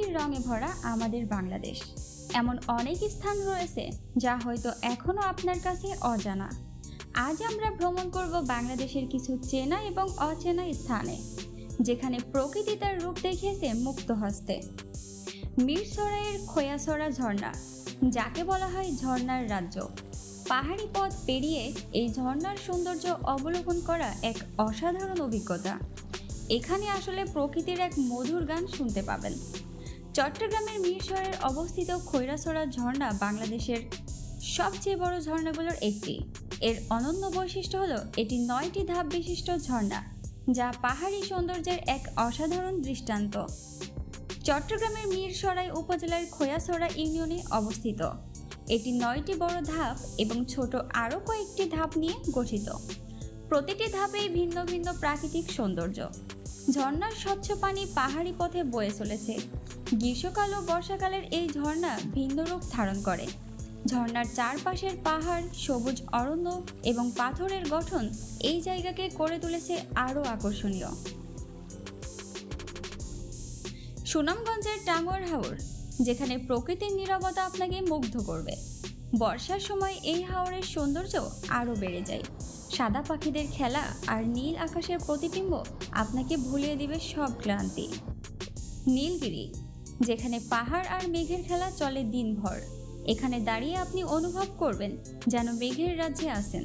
প্রকৃতির রঙে ভরা আমাদের বাংলাদেশ। এমন অনেক স্থান রয়েছে যা হয়তো এখনো আপনার কাছে অজানা। আজ আমরা ভ্রমণ করব বাংলাদেশের কিছু চেনা এবং অচেনা স্থানে, যেখানে প্রকৃতি তার রূপ দেখিয়েছে মুক্ত হস্তে। মিরসরাইয়ের খোয়াছড়া ঝর্ণা, যাকে বলা হয় ঝর্ণার রাজ্য। পাহাড়ি পথ পেরিয়ে এই ঝর্ণার সৌন্দর্য অবলোকন করা এক অসাধারণ অভিজ্ঞতা। এখানে আসলে প্রকৃতির এক মধুর গান শুনতে পাবেন। চট্টগ্রামের মিরসরাইয়ে অবস্থিত খৈরাছড়া ঝর্ণা বাংলাদেশের সবচেয়ে বড় ঝর্ণাগুলোর একটি। এর অনন্য বৈশিষ্ট্য হলো এটি 9টি ধাপ বিশিষ্ট ঝর্ণা, যা পাহাড়ি সৌন্দর্যের এক অসাধারণ দৃষ্টান্ত। চট্টগ্রামের মিরসরাই উপজেলার খৈয়াছড়া ইউনিয়নে অবস্থিত। এটি 9টি বড় ধাপ এবং ছোট আরও কয়েকটি ধাপ নিয়ে গঠিত। প্রতিটি ধাপেই ভিন্ন ভিন্ন প্রাকৃতিক সৌন্দর্য। ঝর্ণার স্বচ্ছ পানি পাহাড়ি পথে বয়ে চলেছে। গ্রীষ্মকাল ও বর্ষাকালের এই ঝর্ণা ভিন্ন রূপ ধারণ করে। ঝর্ণার চারপাশের পাহাড়, সবুজ অরণ্য এবং পাথরের গঠন এই জায়গাকে করে তুলেছে আরও আকর্ষণীয়। সুনামগঞ্জের টাঙ্গুয়ার হাওর, যেখানে প্রকৃতির নীরবতা আপনাকে মুগ্ধ করবে। বর্ষার সময় এই হাওরের সৌন্দর্য আরও বেড়ে যায়। সাদা পাখিদের খেলা আর নীল আকাশের প্রতিবিম্ব আপনাকে ভুলিয়ে দিবে সব ক্লান্তি। নীলগিরি, যেখানে পাহাড় আর মেঘের খেলা চলে দিনভর। এখানে দাঁড়িয়ে আপনি অনুভব করবেন যেন মেঘের রাজ্যে আছেন।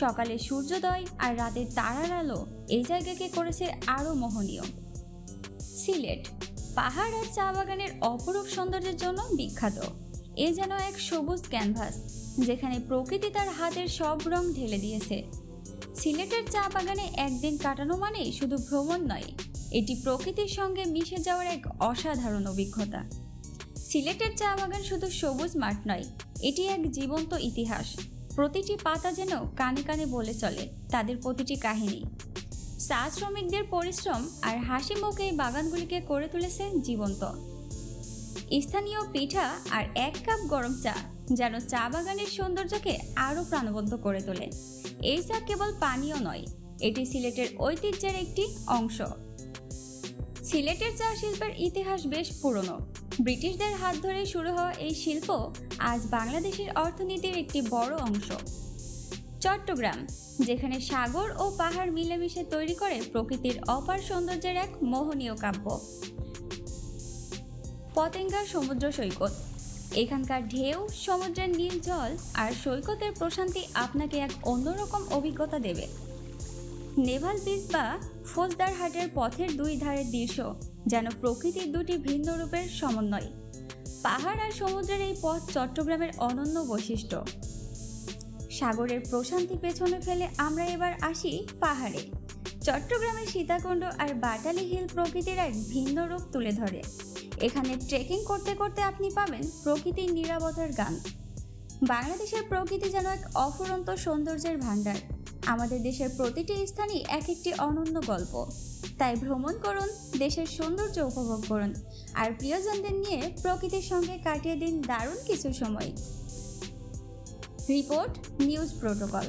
সকালে সূর্যোদয় আর রাতের তারার আলো এই জায়গাকে করেছে আরও মোহনীয়। সিলেট, পাহাড় আর চা বাগানের অপরূপ সৌন্দর্যের জন্য বিখ্যাত। এ যেন এক সবুজ ক্যানভাস, যেখানে প্রকৃতি তার হাতের সব রং ঢেলে দিয়েছে। সিলেটের চা বাগানে একদিন কাটানো মানে শুধু ভ্রমণ নয়, এটি প্রকৃতির সঙ্গে মিশে যাওয়ার এক অসাধারণ অভিজ্ঞতা। সিলেটের চা বাগান শুধু সবুজ মাঠ নয়, এটি এক জীবন্ত ইতিহাস। প্রতিটি পাতা যেন কানে কানে বলে চলে তাদের প্রতিটি কাহিনী। চা শ্রমিকদের পরিশ্রম আর হাসি মুখ এই বাগানগুলিকে করে তুলেছে জীবন্ত। স্থানীয় পিঠা আর 1 কাপ গরম চা যেন চা বাগানের সৌন্দর্যকে আরও প্রাণবন্ত করে তোলে। এই চা কেবল পানীয় নয়, এটি সিলেটের ঐতিহ্যের একটি অংশ। সিলেটের চা শিল্পের ইতিহাস বেশ পুরনো। ব্রিটিশদের হাত ধরে শুরু হওয়া এই শিল্প আজ বাংলাদেশের অর্থনীতির একটি বড় অংশ। চট্টগ্রাম, যেখানে সাগর ও পাহাড় মিলেমিশে তৈরি করে প্রকৃতির অপার সৌন্দর্যের এক মোহনীয় কাব্য। পতেঙ্গা সমুদ্র সৈকত, এখানকার ঢেউ, সমুদ্রের নীল জল আর সৈকতের প্রশান্তি আপনাকে এক অন্যরকম অভিজ্ঞতা দেবে। নেভাল বিচ বা ফৌজদারহাটের পথের দুই ধারের দৃশ্য যেন প্রকৃতির দুটি ভিন্ন রূপের সমন্বয়। পাহাড় আর সমুদ্রের এই পথ চট্টগ্রামের অনন্য বৈশিষ্ট্য। সাগরের প্রশান্তি পেছনে ফেলে আমরা এবার আসি পাহাড়ে। চট্টগ্রামের সীতাকুণ্ড আর বাটালি হিল প্রকৃতির এক ভিন্ন রূপ তুলে ধরে। এখানে ট্রেকিং করতে করতে আপনি পাবেন প্রকৃতির নীরবতার গান। বাংলাদেশের প্রকৃতি যেন এক অফুরন্ত সৌন্দর্যের ভাণ্ডার। আমাদের দেশের প্রতিটি স্থানই এক একটি অনন্য গল্প। তাই ভ্রমণ করুন, দেশের সৌন্দর্য উপভোগ করুন আর প্রিয়জনদের নিয়ে প্রকৃতির সঙ্গে কাটিয়ে দিন দারুণ কিছু সময়। Report news protocol.